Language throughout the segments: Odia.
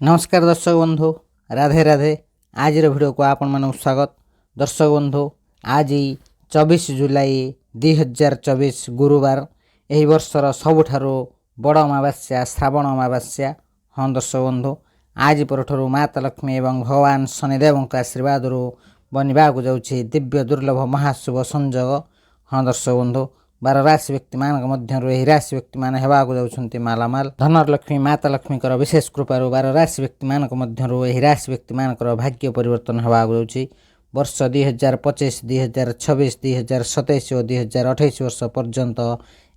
नमस्कार दर्शक बंधु, राधे राधे। आज भिडियो को आपण मानक स्वागत। दर्शक बंधु, आज 24 जुलाई 2024 गुरुवार, यही वर्षर सबुठारु बड़ अमावास्या श्रावण अमावास्या। हाँ दर्शक बंधु, आज परठू माता लक्ष्मी एवं भगवान शनिदेव आशीर्वाद बनवाक जाऊँगी दिव्य दुर्लभ महाशुभ संजोग। हाँ दर्शक बंधु, 12 राशि व्यक्ति मान मध्य यही राशि व्यक्ति मान होगा जाऊँच मालामाल। धनर लक्ष्मी माता लक्ष्मी विशेष कृपार 12 राशि व्यक्ति मान मध्य यही राशि व्यक्ति मान भाग्य परिवर्तन होगा जाऊँगी। वर्ष 2025, 2026, 2027 और 2028 वर्ष पर्यंत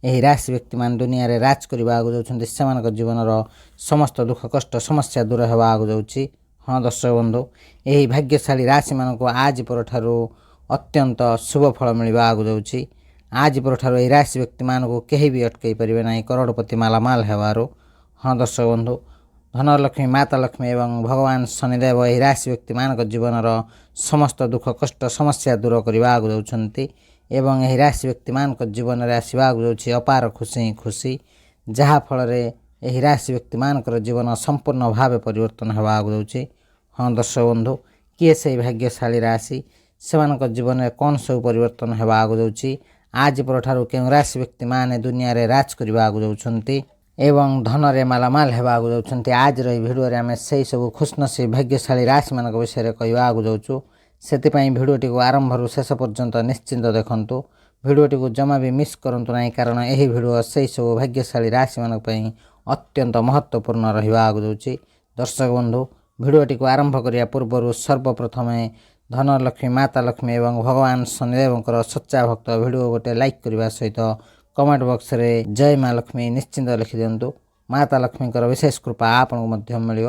यही राशि व्यक्ति मान दुनिया रे राज करने जाऊँच। से जीवन समस्त दुख कष्ट समस्या दूर होगा जाऊँगी। हाँ दर्शक बंधु, यही भाग्यशाली राशि मान आज परठारू अत्यंत शुभ फल मिलवा जाऊँगी। आज परठारू यही राशि व्यक्ति मान कहीं भी अटकई पारे ना करोड़पति मालामाल हेबारू। हाँ दर्शक बंधु, धनलक्ष्मी माता लक्ष्मी एवं भगवान शनिदेव यही राशि व्यक्ति मान जीवन समस्त दुख कष्ट समस्या दूर करने जाऊँच एवं यही राशि व्यक्ति मान जीवन में आसवाक जाऊँगी अपार खुशी खुशी, जहाँफल यही राशि व्यक्ति मान जीवन संपूर्ण भाव परिवर्तन होगा जाऊँगी। हाँ दर्शक बंधु, किए से भाग्यशाली राशि से जीवन में कौन सब परिवर्तन होगा जाऊँगी। आज परठारू क्यों राशि व्यक्ति माने दुनिया रे राज करने जाऊँच एवं धन रे मालामाल होगा जाऊँच। आज भिडियो आम से सब खुशनसीब भाग्यशाली राशि मान विषय कहवाक जाऊँ। से भिडियोटी को आरंभ शेष पर्यंत निश्चिंत देखु। भिडियोटी को जमा भी मिस करूँ ना, कारण यही भिडियो से सब भाग्यशाली राशि मान अत्यंत महत्वपूर्ण रहा जाऊँ। दर्शक बंधु, भिडियोटी को आरंभ करने पूर्व सर्वप्रथम धनलक्ष्मी माता लक्ष्मी एवं भगवान शनिदेव सच्चा भक्त भिडियो गोटे लाइक करने सहित कमेंट बॉक्स रे जय माँ लक्ष्मी निश्चिंत लिखि दिंतु। माता लक्ष्मी विशेष कृपा आपको मिल।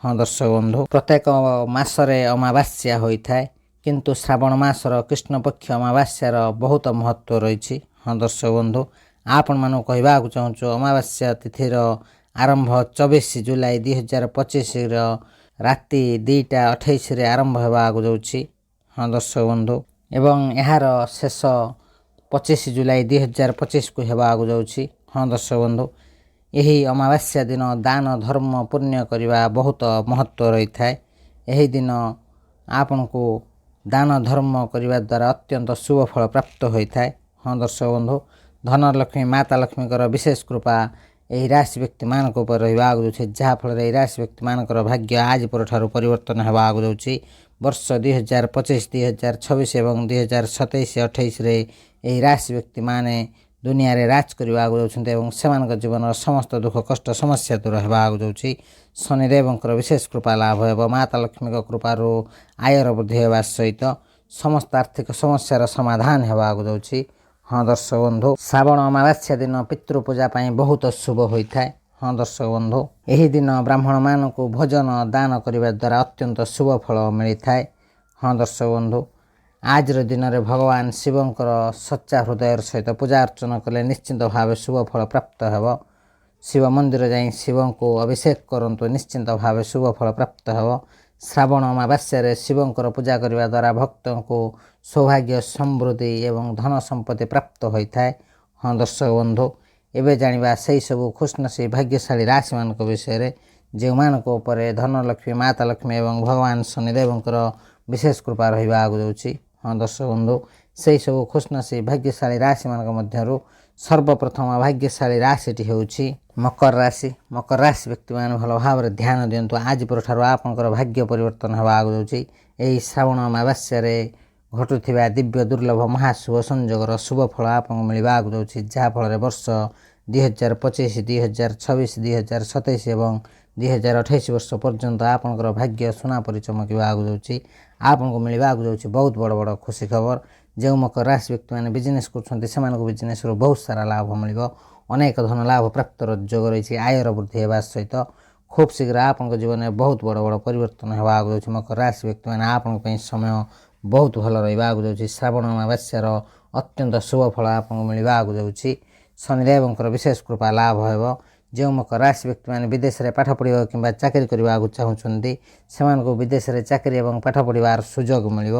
हाँ दर्शक बंधु, प्रत्येक मासरे अमावास्या होता है, किंतु श्रावण मासर कृष्ण पक्ष अमावास्यार बहुत महत्व रही। हाँ दर्शक बंधु, आपण मानू कहवाक चाहूँ अमावास्या तिथिर आरंभ 24 जुलाई 2025 राति 2:28 आरंभ होगा जाऊँगी। हाँ दर्शक बंधु, एवं यार शेष 25 जुलाई 2025 को होगा जाऊँगी। हाँ दर्शक बंधु, यही अमावास्या दिन दान धर्म पुण्य करने बहुत महत्व रही है। यही दिन आपण को दान धर्म करने द्वारा अत्यंत शुभ फल प्राप्त होता है। हाँ दर्शक बंधु, धनलक्ष्मी माता लक्ष्मी विशेष कृपा यही राशि व्यक्ति मान ऊपर रहा जाऊँगी, जहाँफल यही राशि व्यक्ति मान भाग्य आज परठारू परिवर्तन होगा जाऊँगी। वर्ष 2025, 2026 और 2027-28 यही राशि व्यक्ति माने दुनिया रे राज करने जाऊँ से जीवन समस्त दुख कष्ट समस्या दूर होगा जाऊँगी। शनिदेव विशेष कृपा लाभ हो, माता लक्ष्मी कृपार आयर वृद्धि होगा सहित समस्त आर्थिक समस्यार समाधान होगा जाऊँगी। हाँ दर्शक बंधु, श्रावण अमावास्या दिन पितृपूजा बहुत शुभ होता है। हाँ दर्शक बंधु, यही दिन ब्राह्मण मान को भोजन दान करने द्वारा अत्यंत शुभ फल मिलता है। हाँ दर्शक बंधु, आज दिन में भगवान शिवंकर सच्चा हृदय सहित पूजा अर्चना कले निश्चिंत भाव शुभ फल प्राप्त हो। शिव मंदिर जाई शिव को अभिषेक करंतु निश्चिंत भाव शुभ फल प्राप्त हो। श्रावण अमावास्या शिवंकर पूजा करने द्वारा भक्तों को सौभाग्य समृद्धि एवं धन संपत्ति प्राप्त होता है। हाँ दर्शक बंधु, एवं जाना से सब खुशनसीब भाग्यशाली राशि मान विषय जो मान धनलक्ष्मी माता लक्ष्मी एवं भगवान शनिदेव विशेष कृपा रहा जाऊँगी। हाँ दर्शक बंधु, से सब खुशनसीब भाग्यशाली राशि मान मध्य सर्वप्रथम भाग्यशाली राशिटी हूँ मकर राशि। मकर राशि व्यक्ति मान भल भाव ध्यान दिंतु। आज परठारू आपंकर भाग्य परिवर्तन होगा जाऊँगी। यही श्रावण अमावास्या घटुवा दिव्य दुर्लभ महाशुभ संजोगर शुभ फल आपको मिलवा जाऊँगी, जहाँफल वर्ष 2025, 2026, 2027 और 2028 वर्ष पर्यंत आपंकर भाग्य सुना परि चमकवा जाऊँगी। आपको मिलवा जाऊँगी बहुत बड़ बड़ खुशी खबर। जो मकर राशि व्यक्ति मैंने बिजनेस कर बिजनेस बहुत सारा लाभ मिल, अनेक धन लाभ प्राप्त जोग रही। आयर वृद्धि होगा सहित खूब शीघ्र आपन जीवन में बहुत बड़ बड़ परिवर्तन होगा जाऊँगी। मकर राशि व्यक्ति मैंने आपण समय बहुत भल रहा जाऊँगी। श्रावण अमावास्यार अत्यंत शुभ फल आपको मिलवा जाऊँगी। शनिदेव विशेष कृपा लाभ हो। जो मकर राशि व्यक्ति मैंने विदेश में पाठ पढ़ा कि चाकरी करने चाहूँगी से विदेश में चाकरी और पाठ पढ़ार सुजोग मिल।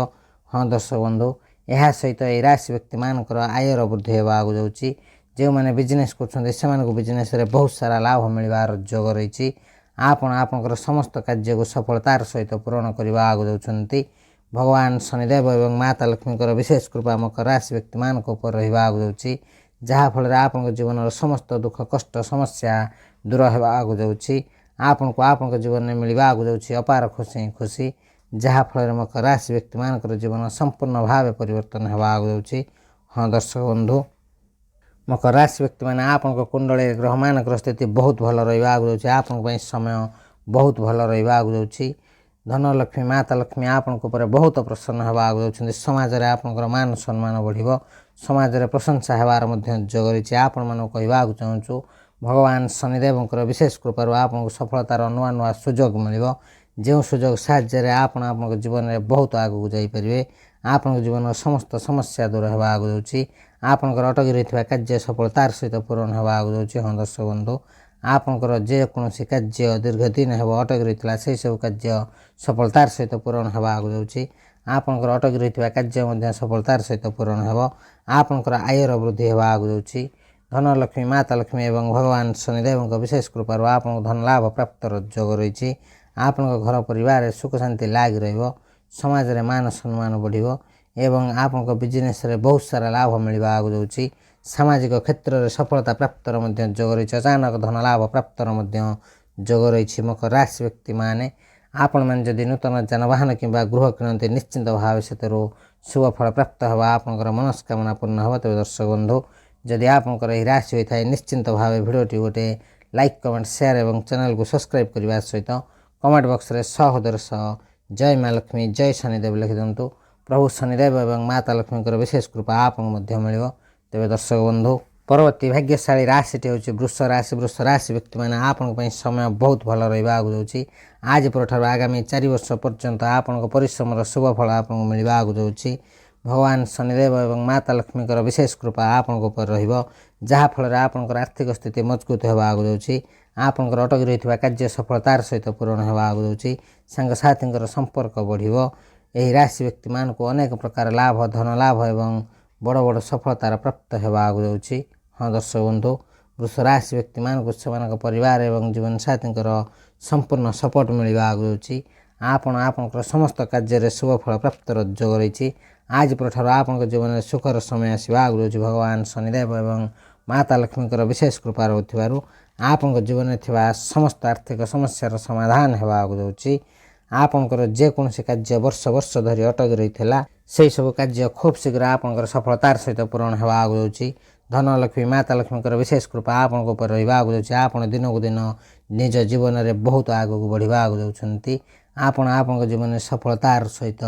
हाँ दर्शक बंधु, यह सहित यही राशि व्यक्ति मान आयर वृद्धि होगा जाऊँगी। जो मैंने बिजनेस कर बिजनेस बहुत सारा लाभ मिलवार जोग रही। ଆପଣ ଆପଣଙ୍କର ସମସ୍ତ କାର୍ଯ୍ୟକୁ ସଫଳତାର ସହିତ ପୂରଣ କରିବା ଆଗକୁ ଯାଉଛନ୍ତି। ଭଗବାନ ଶନିଦେବ ଏବଂ ମାତା ଲକ୍ଷ୍ମୀଙ୍କର ବିଶେଷ କୃପା ମକର ରାଶି ବ୍ୟକ୍ତିମାନଙ୍କ ଉପରେ ରହିବା ଆଗକୁ ଯାଉଛି, ଯାହାଫଳରେ ଆପଣଙ୍କ ଜୀବନର ସମସ୍ତ ଦୁଃଖ କଷ୍ଟ ସମସ୍ୟା ଦୂର ହେବା ଆଗକୁ ଯାଉଛି। ଆପଣଙ୍କୁ ଆପଣଙ୍କ ଜୀବନରେ ମିଳିବା ଆଗକୁ ଯାଉଛି ଅପାର ଖୁସି, ଯାହାଫଳରେ ମକର ରାଶି ବ୍ୟକ୍ତିମାନଙ୍କର ଜୀବନ ସମ୍ପୂର୍ଣ୍ଣ ଭାବେ ପରିବର୍ତ୍ତନ ହେବା ଆଗକୁ ଯାଉଛି। ହଁ ଦର୍ଶକ ବନ୍ଧୁ, ମକର ରାଶି ବ୍ୟକ୍ତିମାନେ ଆପଣଙ୍କ କୁଣ୍ଡଳୀରେ ଗ୍ରହମାନଙ୍କର ସ୍ଥିତି ବହୁତ ଭଲ ରହିବା ଆଗକୁ ଯାଉଛି। ଆପଣଙ୍କ ପାଇଁ ସମୟ ବହୁତ ଭଲ ରହିବା ଆଗକୁ ଯାଉଛି। ଧନଲକ୍ଷ୍ମୀ ମାତା ଲକ୍ଷ୍ମୀ ଆପଣଙ୍କ ଉପରେ ବହୁତ ପ୍ରସନ୍ନ ହେବା ଆଗକୁ ଯାଉଛନ୍ତି। ସମାଜରେ ଆପଣଙ୍କର ମାନ ସମ୍ମାନ ବଢ଼ିବ, ସମାଜରେ ପ୍ରଶଂସା ହେବାର ମଧ୍ୟ ଯୋଗ ରହିଛି। ଆପଣମାନଙ୍କୁ କହିବାକୁ ଚାହୁଁଛୁ, ଭଗବାନ ଶନିଦେବଙ୍କର ବିଶେଷ କୃପାରୁ ଆପଣଙ୍କୁ ସଫଳତାର ନୂଆ ନୂଆ ସୁଯୋଗ ମିଳିବ, ଯେଉଁ ସୁଯୋଗ ସାହାଯ୍ୟରେ ଆପଣ ଆପଣଙ୍କ ଜୀବନରେ ବହୁତ ଆଗକୁ ଯାଇପାରିବେ। ଆପଣଙ୍କ ଜୀବନର ସମସ୍ତ ସମସ୍ୟା ଦୂର ହେବା ଆଗକୁ ଯାଉଛି। ଆପଣଙ୍କର ଅଟକି ରହିଥିବା କାର୍ଯ୍ୟ ସଫଳତାର ସହିତ ପୂରଣ ହେବା ଆଗକୁ ଯାଉଛି। ହଁ ଦର୍ଶକ ବନ୍ଧୁ, ଆପଣଙ୍କର ଯେକୌଣସି କାର୍ଯ୍ୟ ଦୀର୍ଘ ଦିନ ହେବ ଅଟକି ରହିଥିଲା, ସେହିସବୁ କାର୍ଯ୍ୟ ସଫଳତାର ସହିତ ପୂରଣ ହେବା ଆଗକୁ ଯାଉଛି। ଆପଣଙ୍କର ଅଟକି ରହିଥିବା କାର୍ଯ୍ୟ ମଧ୍ୟ ସଫଳତାର ସହିତ ପୂରଣ ହେବ। ଆପଣଙ୍କର ଆୟର ବୃଦ୍ଧି ହେବା ଆଗକୁ ଯାଉଛି। ଧନଲକ୍ଷ୍ମୀ ମାତା ଲକ୍ଷ୍ମୀ ଏବଂ ଭଗବାନ ଶନିଦେବଙ୍କ ବିଶେଷ କୃପାରୁ ଆପଣଙ୍କୁ ଧନ ଲାଭ ପ୍ରାପ୍ତର ଯୋଗ ରହିଛି। ଆପଣଙ୍କ ଘର ପରିବାରରେ ସୁଖ ଶାନ୍ତି ଲାଗି ରହିବ, ସମାଜରେ ମାନ ସମ୍ମାନ ବଢ଼ିବ ଏବଂ ଆପଣଙ୍କ ବିଜନେସ୍ରେ ବହୁତ ସାରା ଲାଭ ମିଳିବା ଆଗକୁ ଯାଉଛି। ସାମାଜିକ କ୍ଷେତ୍ରରେ ସଫଳତା ପ୍ରାପ୍ତର ମଧ୍ୟ ଯୋଗ ରହିଛି। ଅଚାନକ ଧନ ଲାଭ ପ୍ରାପ୍ତର ମଧ୍ୟ ଯୋଗ ରହିଛି। ମକର ରାଶି ବ୍ୟକ୍ତିମାନେ ଆପଣମାନେ ଯଦି ନୂତନ ଯାନବାହନ କିମ୍ବା ଗୃହ କିଣନ୍ତି, ନିଶ୍ଚିନ୍ତ ଭାବେ ସେଥିରୁ ଶୁଭ ଫଳ ପ୍ରାପ୍ତ ହେବା, ଆପଣଙ୍କର ମନସ୍କାମନା ପୂର୍ଣ୍ଣ ହେବ। ତେବେ ଦର୍ଶକ ବନ୍ଧୁ, ଯଦି ଆପଣଙ୍କର ଏହି ରାଶି ହୋଇଥାଏ, ନିଶ୍ଚିନ୍ତ ଭାବେ ଭିଡ଼ିଓଟି ଗୋଟେ ଲାଇକ୍ କମେଣ୍ଟ ସେୟାର ଏବଂ ଚ୍ୟାନେଲକୁ ସବସ୍କ୍ରାଇବ୍ କରିବା ସହିତ କମେଣ୍ଟ ବକ୍ସରେ ସହୋଦର ସହ ଜୟ ମା ଲକ୍ଷ୍ମୀ ଜୟ ଶନିଦେବ ଲେଖିଦିଅନ୍ତୁ। ପ୍ରଭୁ ଶନିଦେବ ଏବଂ ମାତା ଲକ୍ଷ୍ମୀଙ୍କର ବିଶେଷ କୃପା ଆପଣଙ୍କୁ ମଧ୍ୟ ମିଳିବ। ତେବେ ଦର୍ଶକ ବନ୍ଧୁ, ପରବର୍ତ୍ତୀ ଭାଗ୍ୟଶାଳୀ ରାଶିଟି ହେଉଛି ବୃଷ ରାଶି। ବୃଷ ରାଶି ବ୍ୟକ୍ତିମାନେ ଆପଣଙ୍କ ପାଇଁ ସମୟ ବହୁତ ଭଲ ରହିବା ଆଗକୁ ଯାଉଛି। ଆଜି ପରଠାରୁ ଆଗାମୀ 4 ବର୍ଷ ପର୍ଯ୍ୟନ୍ତ ଆପଣଙ୍କ ପରିଶ୍ରମର ଶୁଭ ଫଳ ଆପଣଙ୍କୁ ମିଳିବା ଆଗକୁ ଯାଉଛି। ଭଗବାନ ଶନିଦେବ ଏବଂ ମାତା ଲକ୍ଷ୍ମୀଙ୍କର ବିଶେଷ କୃପା ଆପଣଙ୍କ ଉପରେ ରହିବ, ଯାହାଫଳରେ ଆପଣଙ୍କର ଆର୍ଥିକ ସ୍ଥିତି ମଜବୁତ ହେବା ଆଗକୁ ଯାଉଛି। ଆପଣଙ୍କର ଅଟକି ରହିଥିବା କାର୍ଯ୍ୟ ସଫଳତାର ସହିତ ପୂରଣ ହେବା ଆଗକୁ ଯାଉଛି। ସାଙ୍ଗସାଥୀଙ୍କର ସମ୍ପର୍କ ବଢ଼ିବ। ଏହି ରାଶି ବ୍ୟକ୍ତିମାନଙ୍କୁ ଅନେକ ପ୍ରକାର ଲାଭ, ଧନ ଲାଭ ଏବଂ ବଡ଼ ବଡ଼ ସଫଳତାର ପ୍ରାପ୍ତ ହେବା ଆଗକୁ ଯାଉଛି। ହଁ ଦର୍ଶକ ବନ୍ଧୁ, ବୃଷ ରାଶି ବ୍ୟକ୍ତିମାନଙ୍କୁ ସେମାନଙ୍କ ପରିବାର ଏବଂ ଜୀବନସାଥୀଙ୍କର ସମ୍ପୂର୍ଣ୍ଣ ସପୋର୍ଟ ମିଳିବା ଆଗକୁ ଯାଉଛି। ଆପଣ ଆପଣଙ୍କର ସମସ୍ତ କାର୍ଯ୍ୟରେ ଶୁଭ ଫଳ ପ୍ରାପ୍ତର ଯୋଗ ରହିଛି। ଆଜି ପରଠାରୁ ଆପଣଙ୍କ ଜୀବନରେ ସୁଖର ସମୟ ଆସିବା ଆଗକୁ ଯାଉଛି। ଭଗବାନ ଶନିଦେବ ଏବଂ ମାତା ଲକ୍ଷ୍ମୀଙ୍କର ବିଶେଷ କୃପା ରହୁଥିବାରୁ ଆପଣଙ୍କ ଜୀବନରେ ଥିବା ସମସ୍ତ ଆର୍ଥିକ ସମସ୍ୟାର ସମାଧାନ ହେବା ଆଗକୁ ଯାଉଛି। ଆପଣଙ୍କର ଯେକୌଣସି କାର୍ଯ୍ୟ ବର୍ଷ ବର୍ଷ ଧରି ଅଟକି ରହିଥିଲା, ସେହିସବୁ କାର୍ଯ୍ୟ ଖୁବ୍ ଶୀଘ୍ର ଆପଣଙ୍କର ସଫଳତାର ସହିତ ପୂରଣ ହେବା ଆଗକୁ ଯାଉଛି। ଧନଲକ୍ଷ୍ମୀ ମାତା ଲକ୍ଷ୍ମୀଙ୍କର ବିଶେଷ କୃପା ଆପଣଙ୍କ ଉପରେ ରହିବା ଆଗକୁ ଯାଉଛି। ଆପଣ ଦିନକୁ ଦିନ ନିଜ ଜୀବନରେ ବହୁତ ଆଗକୁ ବଢ଼ିବା ଆଗକୁ ଯାଉଛନ୍ତି। ଆପଣ ଆପଣଙ୍କ ଜୀବନରେ ସଫଳତାର ସହିତ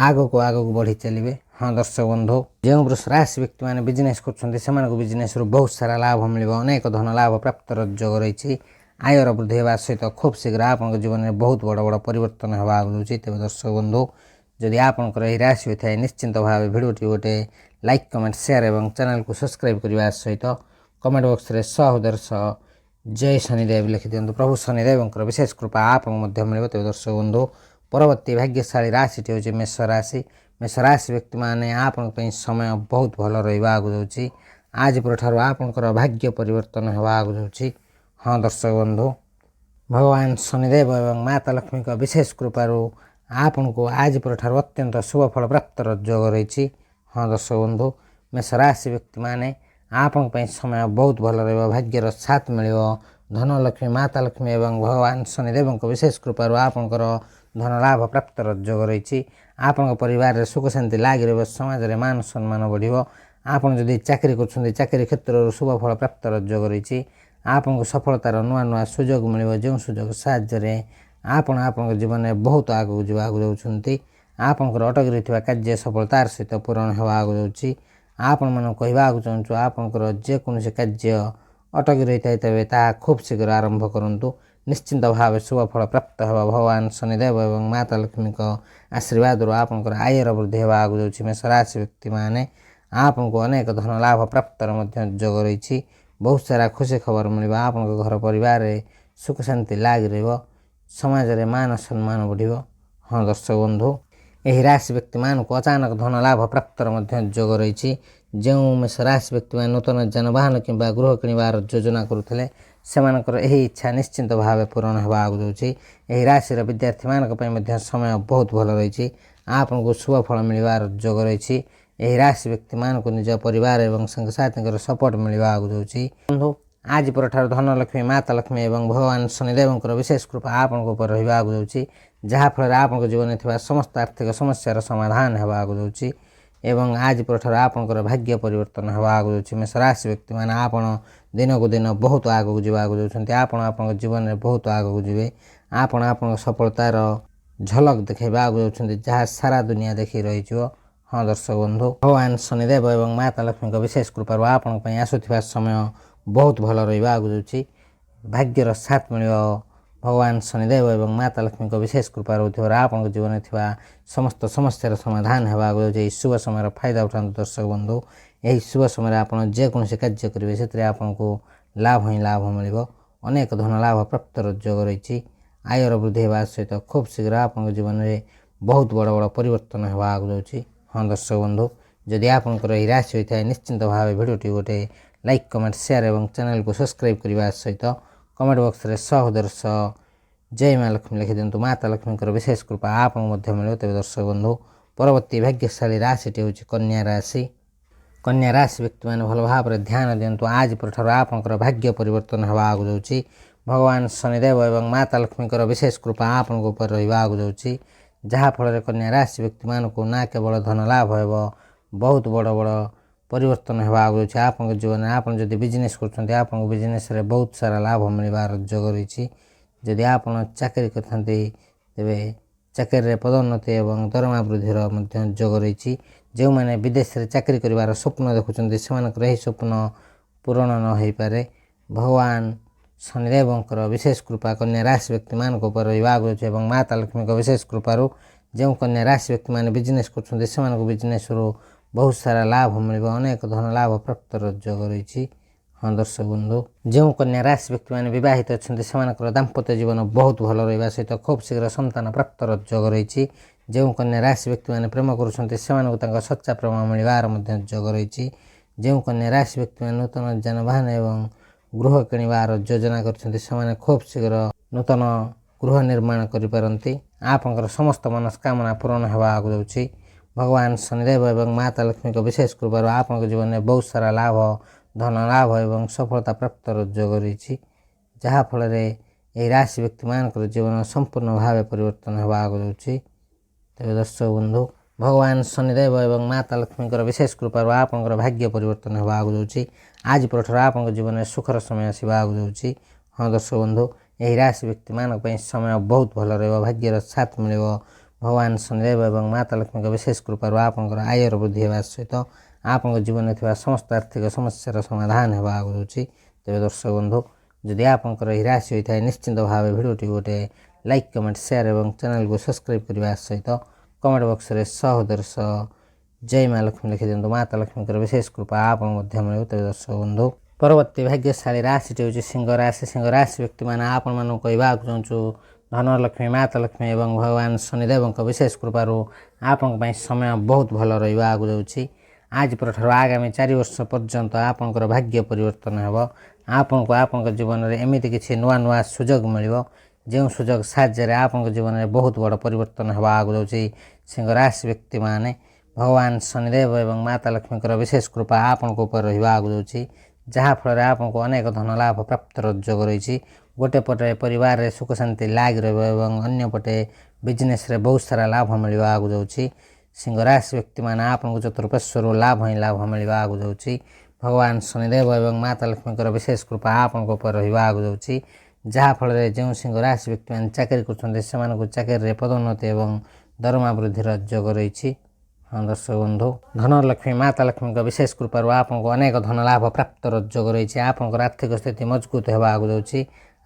ଆଗକୁ ବଢ଼ି ଚାଲିବେ। ହଁ ଦର୍ଶକ ବନ୍ଧୁ, ଯେଉଁ ବୃଷ ରାଶି ବ୍ୟକ୍ତିମାନେ ବିଜନେସ୍ କରୁଛନ୍ତି, ସେମାନଙ୍କୁ ବିଜନେସ୍ରୁ ବହୁତ ସାରା ଲାଭ ମିଳିବ, ଅନେକ ଧନ ଲାଭ ପ୍ରାପ୍ତର ଯୋଗ ରହିଛି। ଆୟର ବୃଦ୍ଧି ହେବା ସହିତ ଖୁବ୍ ଶୀଘ୍ର ଆପଣଙ୍କ ଜୀବନରେ ବହୁତ ବଡ଼ ବଡ଼ ପରିବର୍ତ୍ତନ ହେବା ଆଗକୁ ଯାଉଛି। ତେବେ ଦର୍ଶକ ବନ୍ଧୁ, ଯଦି ଆପଣଙ୍କର ଏହି ରାଶି ହୋଇଥାଏ, ନିଶ୍ଚିନ୍ତ ଭାବେ ଭିଡ଼ିଓଟି ଗୋଟେ ଲାଇକ୍ କମେଣ୍ଟ ସେୟାର ଏବଂ ଚ୍ୟାନେଲକୁ ସବସ୍କ୍ରାଇବ୍ କରିବା ସହିତ କମେଣ୍ଟ ବକ୍ସରେ ସହୋଦର ସହ ଜୟ ଶନିଦେବ ଲେଖିଦିଅନ୍ତୁ। ପ୍ରଭୁ ଶନିଦେବଙ୍କର ବିଶେଷ କୃପା ଆପଣଙ୍କୁ ମଧ୍ୟ ମିଳିବ। ତେବେ ଦର୍ଶକ ବନ୍ଧୁ, ପରବର୍ତ୍ତୀ ଭାଗ୍ୟଶାଳୀ ରାଶିଟି ହେଉଛି ମେଷ ରାଶି। ମେଷ ରାଶି ବ୍ୟକ୍ତିମାନେ ଆପଣଙ୍କ ପାଇଁ ସମୟ ବହୁତ ଭଲ ରହିବା ଆଗକୁ ଯାଉଛି। ଆଜି ପରଠାରୁ ଆପଣଙ୍କର ଭାଗ୍ୟ ପରିବର୍ତ୍ତନ ହେବା ଆଗକୁ ଯାଉଛି। ହଁ ଦର୍ଶକ ବନ୍ଧୁ, ଭଗବାନ ଶନିଦେବ ଏବଂ ମାତା ଲକ୍ଷ୍ମୀଙ୍କ ବିଶେଷ କୃପାରୁ ଆପଣଙ୍କୁ ଆଜି ପରଠାରୁ ଅତ୍ୟନ୍ତ ଶୁଭ ଫଳ ପ୍ରାପ୍ତର ଯୋଗ ରହିଛି। ହଁ ଦର୍ଶକ ବନ୍ଧୁ, ମେଷ ରାଶି ବ୍ୟକ୍ତିମାନେ ଆପଣଙ୍କ ପାଇଁ ସମୟ ବହୁତ ଭଲ ରହିବ, ଭାଗ୍ୟର ସାଥ ମିଳିବ। ଧନଲକ୍ଷ୍ମୀ ମାତା ଲକ୍ଷ୍ମୀ ଏବଂ ଭଗବାନ ଶନିଦେବଙ୍କ ବିଶେଷ କୃପାରୁ ଆପଣଙ୍କର ଧନ ଲାଭ ପ୍ରାପ୍ତର ଯୋଗ ରହିଛି। ଆପଣଙ୍କ ପରିବାରରେ ସୁଖ ଶାନ୍ତି ଲାଗି ରହିବ, ସମାଜରେ ମାନ ସମ୍ମାନ ବଢ଼ିବ। ଆପଣ ଯଦି ଚାକିରି କରୁଛନ୍ତି, ଚାକିରି କ୍ଷେତ୍ରରୁ ଶୁଭ ଫଳ ପ୍ରାପ୍ତର ଯୋଗ ରହିଛି। ଆପଣଙ୍କୁ ସଫଳତାର ନୂଆ ନୂଆ ସୁଯୋଗ ମିଳିବ, ଯେଉଁ ସୁଯୋଗ ସାହାଯ୍ୟରେ ଆପଣ ଆପଣଙ୍କ ଜୀବନରେ ବହୁତ ଆଗକୁ ଯିବାକୁ ଯାଉଛନ୍ତି। ଆପଣଙ୍କର ଅଟକି ରହିଥିବା କାର୍ଯ୍ୟ ସଫଳତାର ସହିତ ପୂରଣ ହେବା ଆଗକୁ ଯାଉଛି। ଆପଣମାନଙ୍କୁ କହିବାକୁ ଚାହୁଁଛୁ, ଆପଣଙ୍କର ଯେକୌଣସି କାର୍ଯ୍ୟ ଅଟକି ରହିଥାଏ, ତେବେ ତାହା ଖୁବ୍ ଶୀଘ୍ର ଆରମ୍ଭ କରନ୍ତୁ, ନିଶ୍ଚିନ୍ତ ଭାବେ ଶୁଭ ଫଳ ପ୍ରାପ୍ତ ହେବ। ଭଗବାନ ଶନିଦେବ ଏବଂ ମାତା ଲକ୍ଷ୍ମୀଙ୍କ ଆଶୀର୍ବାଦରୁ ଆପଣଙ୍କର ଆୟର ବୃଦ୍ଧି ହେବା ଆଗକୁ ଯାଉଛି। ମେଷ ରାଶି ବ୍ୟକ୍ତିମାନେ ଆପଣଙ୍କୁ ଅନେକ ଧନ ଲାଭ ପ୍ରାପ୍ତର ମଧ୍ୟ ଯୋଗ ରହିଛି। ବହୁତ ସାରା ଖୁସି ଖବର ମିଳିବ। ଆପଣଙ୍କ ଘର ପରିବାରରେ ସୁଖ ଶାନ୍ତି ଲାଗି ରହିବ, ସମାଜରେ ମାନ ସମ୍ମାନ ବଢ଼ିବ। ହଁ ଦର୍ଶକ ବନ୍ଧୁ, ଏହି ରାଶି ବ୍ୟକ୍ତିମାନଙ୍କୁ ଅଚାନକ ଧନ ଲାଭ ପ୍ରାପ୍ତର ମଧ୍ୟ ଯୋଗ ରହିଛି। ଯେଉଁ ମେଷ ରାଶି ବ୍ୟକ୍ତିମାନେ ନୂତନ ଯାନବାହନ କିମ୍ବା ଗୃହ କିଣିବାର ଯୋଜନା କରୁଥିଲେ, ସେମାନଙ୍କର ଏହି ଇଚ୍ଛା ନିଶ୍ଚିନ୍ତ ଭାବେ ପୂରଣ ହେବାକୁ ଯାଉଛି। ଏହି ରାଶିର ବିଦ୍ୟାର୍ଥୀମାନଙ୍କ ପାଇଁ ମଧ୍ୟ ସମୟ ବହୁତ ଭଲ ରହିଛି। ଆପଣଙ୍କୁ ଶୁଭ ଫଳ ମିଳିବାର ଯୋଗ ରହିଛି। ଏହି ରାଶି ବ୍ୟକ୍ତିମାନଙ୍କୁ ନିଜ ପରିବାର ଏବଂ ସାଙ୍ଗସାଥୀଙ୍କର ସପୋର୍ଟ ମିଳିବାକୁ ଯାଉଛି। ବନ୍ଧୁ, ଆଜି ପରଠାରୁ ଧନଲକ୍ଷ୍ମୀ, ମାତା ଲକ୍ଷ୍ମୀ ଏବଂ ଭଗବାନ ଶନିଦେବଙ୍କର ବିଶେଷ କୃପା ଆପଣଙ୍କ ଉପରେ ରହିବାକୁ ଯାଉଛି, ଯାହାଫଳରେ ଆପଣଙ୍କ ଜୀବନରେ ଥିବା ସମସ୍ତ ଆର୍ଥିକ ସମସ୍ୟାର ସମାଧାନ ହେବାକୁ ଯାଉଛି ଏବଂ ଆଜି ପରଠାରୁ ଆପଣଙ୍କର ଭାଗ୍ୟ ପରିବର୍ତ୍ତନ ହେବାକୁ ଯାଉଛି। ମେଷ ରାଶି ବ୍ୟକ୍ତିମାନେ ଆପଣ ଦିନକୁ ଦିନ ବହୁତ ଆଗକୁ ଯିବାକୁ ଯାଉଛନ୍ତି। ଆପଣ ଆପଣଙ୍କ ଜୀବନରେ ବହୁତ ଆଗକୁ ଯିବେ। ଆପଣ ଆପଣଙ୍କ ସଫଳତାର ଝଲକ ଦେଖାଇବାକୁ ଯାଉଛନ୍ତି, ଯାହା ସାରା ଦୁନିଆ ଦେଖି ରହିଯିବ। ହଁ ଦର୍ଶକ ବନ୍ଧୁ, ଭଗବାନ ଶନିଦେବ ଏବଂ ମାତା ଲକ୍ଷ୍ମୀଙ୍କ ବିଶେଷ କୃପାରୁ ଆପଣଙ୍କ ପାଇଁ ଆସୁଥିବା ସମୟ ବହୁତ ଭଲ ରହିବାକୁ ଯାଉଛି। ଭାଗ୍ୟର ସାଥ ମିଳିବ। ଭଗବାନ ଶନିଦେବ ଏବଂ ମାତା ଲକ୍ଷ୍ମୀଙ୍କ ବିଶେଷ କୃପା ରହୁଥିବାରୁ ଆପଣଙ୍କ ଜୀବନରେ ଥିବା ସମସ୍ତ ସମସ୍ୟାର ସମାଧାନ ହେବାକୁ ଯାଉଛି। ଏହି ଶୁଭ ସମୟର ଫାଇଦା ଉଠାନ୍ତୁ ଦର୍ଶକ ବନ୍ଧୁ। ଏହି ଶୁଭ ସମୟରେ ଆପଣ ଯେକୌଣସି କାର୍ଯ୍ୟ କରିବେ ସେଥିରେ ଆପଣଙ୍କୁ ଲାଭ ହିଁ ଲାଭ ମିଳିବ। ଅନେକ ଧନ ଲାଭ ପ୍ରାପ୍ତର ଯୋଗ ରହିଛି। ଆୟର ବୃଦ୍ଧି ହେବା ସହିତ ଖୁବ୍ ଶୀଘ୍ର ଆପଣଙ୍କ ଜୀବନରେ ବହୁତ ବଡ଼ ବଡ଼ ପରିବର୍ତ୍ତନ ହେବାକୁ ଯାଉଛି। ହଁ ଦର୍ଶକ ବନ୍ଧୁ, ଯଦି ଆପଣଙ୍କର ଏହି ରାଶି ହୋଇଥାଏ ନିଶ୍ଚିନ୍ତ ଭାବେ ଭିଡ଼ିଓଟି ଗୋଟେ ଲାଇକ୍, କମେଣ୍ଟ, ସେୟାର ଏବଂ ଚ୍ୟାନେଲକୁ ସବସ୍କ୍ରାଇବ୍ କରିବା ସହିତ କମେଣ୍ଟ ବକ୍ସରେ ସହୋଦର ଜୟ ମା ଲକ୍ଷ୍ମୀ ଲେଖିଦିଅନ୍ତୁ। ମାତା ଲକ୍ଷ୍ମୀଙ୍କର ବିଶେଷ କୃପା ଆପଣଙ୍କୁ ମଧ୍ୟ ମିଳିବ। ତେବେ ଦର୍ଶକ ବନ୍ଧୁ, ପରବର୍ତ୍ତୀ ଭାଗ୍ୟଶାଳୀ ରାଶିଟି ହେଉଛି କନ୍ୟା ରାଶି। କନ୍ୟା ରାଶି ବ୍ୟକ୍ତିମାନେ ଭଲ ଭାବରେ ଧ୍ୟାନ ଦିଅନ୍ତୁ। ଆଜି ପରଠାରୁ ଆପଣଙ୍କର ଭାଗ୍ୟ ପରିବର୍ତ୍ତନ ହେବାକୁ ଯାଉଛି। ଭଗବାନ ଶନିଦେବ ଏବଂ ମାତା ଲକ୍ଷ୍ମୀଙ୍କର ବିଶେଷ କୃପା ଆପଣଙ୍କ ଉପରେ ରହିବାକୁ ଯାଉଛି, ଯାହାଫଳରେ କନ୍ୟା ରାଶି ବ୍ୟକ୍ତିମାନଙ୍କୁ ନା କେବଳ ଧନ ଲାଭ ହେବ, ବହୁତ ବଡ଼ ବଡ଼ ପରିବର୍ତ୍ତନ ହେବାକୁ ଯାଉଛି ଆପଣଙ୍କ ଜୀବନରେ। ଆପଣ ଯଦି ବିଜନେସ୍ କରୁଛନ୍ତି ଆପଣଙ୍କ ବିଜନେସ୍ରେ ବହୁତ ସାରା ଲାଭ ମିଳିବାର ଯୋଗ ରହିଛି। ଯଦି ଆପଣ ଚାକିରି କରିଥାନ୍ତି ତେବେ ଚାକିରିରେ ପଦୋନ୍ନତି ଏବଂ ଦରମା ବୃଦ୍ଧିର ମଧ୍ୟ ଯୋଗ ରହିଛି। ଯେଉଁମାନେ ବିଦେଶରେ ଚାକିରି କରିବାର ସ୍ୱପ୍ନ ଦେଖୁଛନ୍ତି ସେମାନଙ୍କର ଏହି ସ୍ୱପ୍ନ ପୂରଣ ନ ହୋଇପାରେ। ଭଗବାନ ଶନିଦେବଙ୍କର ବିଶେଷ କୃପା କନ୍ୟା ରାଶି ବ୍ୟକ୍ତିମାନଙ୍କ ଉପରେ ରହିବାକୁ ଯାଉଛି ଏବଂ ମାତା ଲକ୍ଷ୍ମୀଙ୍କ ବିଶେଷ କୃପାରୁ ଯେଉଁ କନ୍ୟା ରାଶି ବ୍ୟକ୍ତିମାନେ ବିଜନେସ୍ କରୁଛନ୍ତି ସେମାନଙ୍କୁ ବିଜନେସ୍ରୁ ବହୁତ ସାରା ଲାଭ ମିଳିବ। ଅନେକ ଧନ ଲାଭ ପ୍ରାପ୍ତର ଯୋଗ ରହିଛି। ହଁ ଦର୍ଶକ ବନ୍ଧୁ, ଯେଉଁ କନ୍ୟା ରାଶି ବ୍ୟକ୍ତିମାନେ ବିବାହିତ ଅଛନ୍ତି ସେମାନଙ୍କର ଦାମ୍ପତ୍ୟ ଜୀବନ ବହୁତ ଭଲ ରହିବା ସହିତ ଖୁବ୍ ଶୀଘ୍ର ସନ୍ତାନ ପ୍ରାପ୍ତର ଯୋଗ ରହିଛି। ଯେଉଁ କନ୍ୟା ରାଶି ବ୍ୟକ୍ତିମାନେ ପ୍ରେମ କରୁଛନ୍ତି ସେମାନଙ୍କୁ ତାଙ୍କ ସଚ୍ଚା ପ୍ରେମ ମିଳିବାର ମଧ୍ୟ ଯୋଗ ରହିଛି। ଯେଉଁ କନ୍ୟା ରାଶି ବ୍ୟକ୍ତିମାନେ ନୂତନ ଯାନବାହନ ଏବଂ ଗୃହ କିଣିବାର ଯୋଜନା କରିଛନ୍ତି ସେମାନେ ଖୁବ୍ ଶୀଘ୍ର ନୂତନ ଗୃହ ନିର୍ମାଣ କରିପାରନ୍ତି। ଆପଣଙ୍କର ସମସ୍ତ ମନସ୍କାମନା ପୂରଣ ହେବାକୁ ଯାଉଛି। ଭଗବାନ ଶନିଦେବ ଏବଂ ମାତା ଲକ୍ଷ୍ମୀଙ୍କ ବିଶେଷ କୃପାରୁ ଆପଣଙ୍କ ଜୀବନରେ ବହୁତ ସାରା ଲାଭ, ଧନ ଲାଭ ଏବଂ ସଫଳତା ପ୍ରାପ୍ତର ଯୋଗ ରହିଛି, ଯାହାଫଳରେ ଏହି ରାଶି ବ୍ୟକ୍ତିମାନଙ୍କର ଜୀବନ ସମ୍ପୂର୍ଣ୍ଣ ଭାବେ ପରିବର୍ତ୍ତନ ହେବାକୁ ଯାଉଛି। ତେବେ ଦର୍ଶକ ବନ୍ଧୁ, ଭଗବାନ ଶନିଦେବ ଏବଂ ମାତା ଲକ୍ଷ୍ମୀଙ୍କର ବିଶେଷ କୃପାରୁ ଆପଣଙ୍କର ଭାଗ୍ୟ ପରିବର୍ତ୍ତନ ହେବାକୁ ଯାଉଛି। ଆଜି ପରଠାରୁ ଆପଣଙ୍କ ଜୀବନରେ ସୁଖର ସମୟ ଆସିବାକୁ ଯାଉଛି। ହଁ ଦର୍ଶକ ବନ୍ଧୁ, ଏହି ରାଶି ବ୍ୟକ୍ତିମାନଙ୍କ ପାଇଁ ସମୟ ବହୁତ ଭଲ ରହିବ। ଭାଗ୍ୟର ସାଥ ମିଳିବ। ଭଗବାନ ଶନିଦେବ ଏବଂ ମାତା ଲକ୍ଷ୍ମୀଙ୍କ ବିଶେଷ କୃପାରୁ ଆପଣଙ୍କର ଆୟର ବୃଦ୍ଧି ହେବା ସହିତ ଆପଣଙ୍କ ଜୀବନରେ ଥିବା ସମସ୍ତ ଆର୍ଥିକ ସମସ୍ୟାର ସମାଧାନ ହେବାକୁ ଯାଉଛି। ତେବେ ଦର୍ଶକ ବନ୍ଧୁ, ଯଦି ଆପଣଙ୍କର ଏହି ରାଶି ହୋଇଥାଏ ନିଶ୍ଚିନ୍ତ ଭାବେ ଭିଡ଼ିଓଟି ଗୋଟେ ଲାଇକ୍, କମେଣ୍ଟ, ସେୟାର ଏବଂ ଚ୍ୟାନେଲକୁ ସବସ୍କ୍ରାଇବ୍ କରିବା ସହିତ କମେଣ୍ଟ ବକ୍ସରେ ସହୋଦର ଜୟ ମା ଲକ୍ଷ୍ମୀ ଲେଖିଦିଅନ୍ତୁ। ମାତା ଲକ୍ଷ୍ମୀଙ୍କର ବିଶେଷ କୃପା ଆପଣଙ୍କୁ ମଧ୍ୟ ମିଳିବ। ତେବେ ଦର୍ଶକ ବନ୍ଧୁ, ପରବର୍ତ୍ତୀ ଭାଗ୍ୟଶାଳୀ ରାଶିଟି ହେଉଛି ସିଂହ ରାଶି। ସିଂହ ରାଶି ବ୍ୟକ୍ତିମାନେ ଆପଣମାନଙ୍କୁ କହିବାକୁ ଚାହୁଁଛୁ ଧନଲକ୍ଷ୍ମୀ, ମାତା ଲକ୍ଷ୍ମୀ ଏବଂ ଭଗବାନ ଶନିଦେବଙ୍କ ବିଶେଷ କୃପାରୁ ଆପଣଙ୍କ ପାଇଁ ସମୟ ବହୁତ ଭଲ ରହିବାକୁ ଯାଉଛି। ଆଜି ପରଠାରୁ ଆଗାମୀ 4 ବର୍ଷ ପର୍ଯ୍ୟନ୍ତ ଆପଣଙ୍କର ଭାଗ୍ୟ ପରିବର୍ତ୍ତନ ହେବ। ଆପଣଙ୍କୁ ଆପଣଙ୍କ ଜୀବନରେ ଏମିତି କିଛି ନୂଆ ନୂଆ ସୁଯୋଗ ମିଳିବ ଯେଉଁ ସୁଯୋଗ ସାହାଯ୍ୟରେ ଆପଣଙ୍କ ଜୀବନରେ ବହୁତ ବଡ଼ ପରିବର୍ତ୍ତନ ହେବାକୁ ଯାଉଛି। ସିଂହ ରାଶି ବ୍ୟକ୍ତିମାନେ ଭଗବାନ ଶନିଦେବ ଏବଂ ମାତା ଲକ୍ଷ୍ମୀଙ୍କର ବିଶେଷ କୃପା ଆପଣଙ୍କ ଉପରେ ରହିବାକୁ ଯାଉଛି, ଯାହାଫଳରେ ଆପଣଙ୍କୁ ଅନେକ ଧନ ଲାଭ ପ୍ରାପ୍ତର ଯୋଗ ରହିଛି। ଗୋଟେ ପଟେ ପରିବାରରେ ସୁଖ ଶାନ୍ତି ଲାଗି ରହିବ ଏବଂ ଅନ୍ୟପଟେ ବିଜନେସ୍ରେ ବହୁତ ସାରା ଲାଭ ମିଳିବାକୁ ଯାଉଛି। ସିଂହ ରାଶି ବ୍ୟକ୍ତିମାନେ ଆପଣଙ୍କୁ ଚତୁଃପାର୍ଶ୍ୱରୁ ଲାଭ ହିଁ ଲାଭ ମିଳିବାକୁ ଯାଉଛି। ଭଗବାନ ଶନିଦେବ ଏବଂ ମାତା ଲକ୍ଷ୍ମୀଙ୍କର ବିଶେଷ କୃପା ଆପଣଙ୍କ ଉପରେ ରହିବାକୁ ଯାଉଛି, ଯାହାଫଳରେ ଯେଉଁ ସିଂହ ରାଶି ବ୍ୟକ୍ତିମାନେ ଚାକିରି କରୁଛନ୍ତି ସେମାନଙ୍କୁ ଚାକିରିରେ ପଦୋନ୍ନତି ଏବଂ ଦରମା ବୃଦ୍ଧିର ଯୋଗ ରହିଛି। ହଁ ଦର୍ଶକ ବନ୍ଧୁ, ଧନଲକ୍ଷ୍ମୀ, ମାତା ଲକ୍ଷ୍ମୀଙ୍କ ବିଶେଷ କୃପାରୁ ଆପଣଙ୍କୁ ଅନେକ ଧନ ଲାଭ ପ୍ରାପ୍ତର ଯୋଗ ରହିଛି। ଆପଣଙ୍କର ଆର୍ଥିକ ସ୍ଥିତି ମଜବୁତ ହେବାକୁ ଯାଉଛି।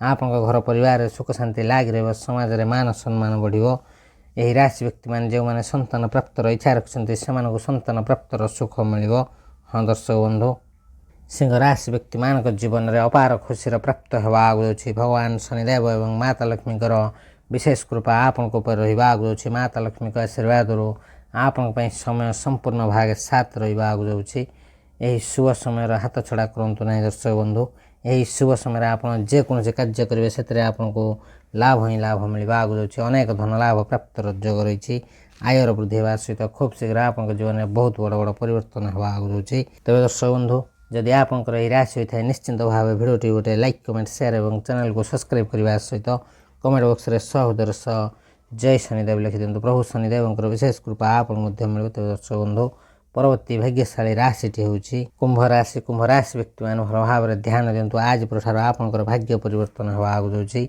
ଆପଣଙ୍କ ଘର ପରିବାରରେ ସୁଖ ଶାନ୍ତି ଲାଗି ରହିବ। ସମାଜରେ ମାନ ସମ୍ମାନ ବଢ଼ିବ। ଏହି ରାଶି ବ୍ୟକ୍ତିମାନେ ଯେଉଁମାନେ ସନ୍ତାନ ପ୍ରାପ୍ତର ଇଚ୍ଛା ରଖିଛନ୍ତି ସେମାନଙ୍କୁ ସନ୍ତାନ ପ୍ରାପ୍ତର ସୁଖ ମିଳିବ। ହଁ ଦର୍ଶକ ବନ୍ଧୁ, ସିଂହ ରାଶି ବ୍ୟକ୍ତିମାନଙ୍କ ଜୀବନରେ ଅପାର ଖୁସିର ପ୍ରାପ୍ତ ହେବାକୁ ଯାଉଛି। ଭଗବାନ ଶନିଦେବ ଏବଂ ମାତା ଲକ୍ଷ୍ମୀଙ୍କର ବିଶେଷ କୃପା ଆପଣଙ୍କ ଉପରେ ରହିବାକୁ ଯାଉଛି। ମାତା ଲକ୍ଷ୍ମୀଙ୍କ ଆଶୀର୍ବାଦରୁ ଆପଣଙ୍କ ପାଇଁ ସମୟ ସମ୍ପୂର୍ଣ୍ଣ ଭାବେ ସାଥ ରହିବାକୁ ଯାଉଛି। ଏହି ଶୁଭ ସମୟର ହାତ ଛଡ଼ା କରନ୍ତୁ ନାହିଁ ଦର୍ଶକ ବନ୍ଧୁ। ଏହି ଶୁଭ ସମୟରେ ଆପଣ ଯେକୌଣସି କାର୍ଯ୍ୟ କରିବେ ସେଥିରେ ଆପଣଙ୍କୁ ଲାଭ ହିଁ ଲାଭ ମିଳିବା ଆଗକୁ ଯାଉଛି। ଅନେକ ଧନ ଲାଭ ପ୍ରାପ୍ତର ଯୋଗ ରହିଛି। ଆୟର ବୃଦ୍ଧି ହେବା ସହିତ ଖୁବ୍ ଶୀଘ୍ର ଆପଣଙ୍କ ଜୀବନରେ ବହୁତ ବଡ଼ ବଡ଼ ପରିବର୍ତ୍ତନ ହେବା ଆଗକୁ ଯାଉଛି। ତେବେ ଦର୍ଶକ ବନ୍ଧୁ, ଯଦି ଆପଣଙ୍କର ଏହି ରାଶି ହୋଇଥାଏ ନିଶ୍ଚିନ୍ତ ଭାବେ ଭିଡ଼ିଓଟି ଗୋଟେ ଲାଇକ୍, କମେଣ୍ଟ, ସେୟାର ଏବଂ ଚ୍ୟାନେଲକୁ ସବସ୍କ୍ରାଇବ୍ କରିବା ସହିତ କମେଣ୍ଟ ବକ୍ସରେ ସହୋଦର ସହ ଜୟ ଶନିଦେବ ଲେଖିଦିଅନ୍ତୁ। ପ୍ରଭୁ ଶନିଦେବଙ୍କର ବିଶେଷ କୃପା ଆପଣ ମଧ୍ୟ ମିଳିବ। ତେବେ ଦର୍ଶକ ବନ୍ଧୁ, ପରବର୍ତ୍ତୀ ଭାଗ୍ୟଶାଳୀ ରାଶିଟି ହେଉଛି କୁମ୍ଭ ରାଶି। କୁମ୍ଭ ରାଶି ବ୍ୟକ୍ତିମାନେ ଭଲ ଭାବରେ ଧ୍ୟାନ ଦିଅନ୍ତୁ। ଆଜି ପରଠାରୁ ଆପଣଙ୍କର ଭାଗ୍ୟ ପରିବର୍ତ୍ତନ ହେବା ଆଗକୁ ଯାଉଛି।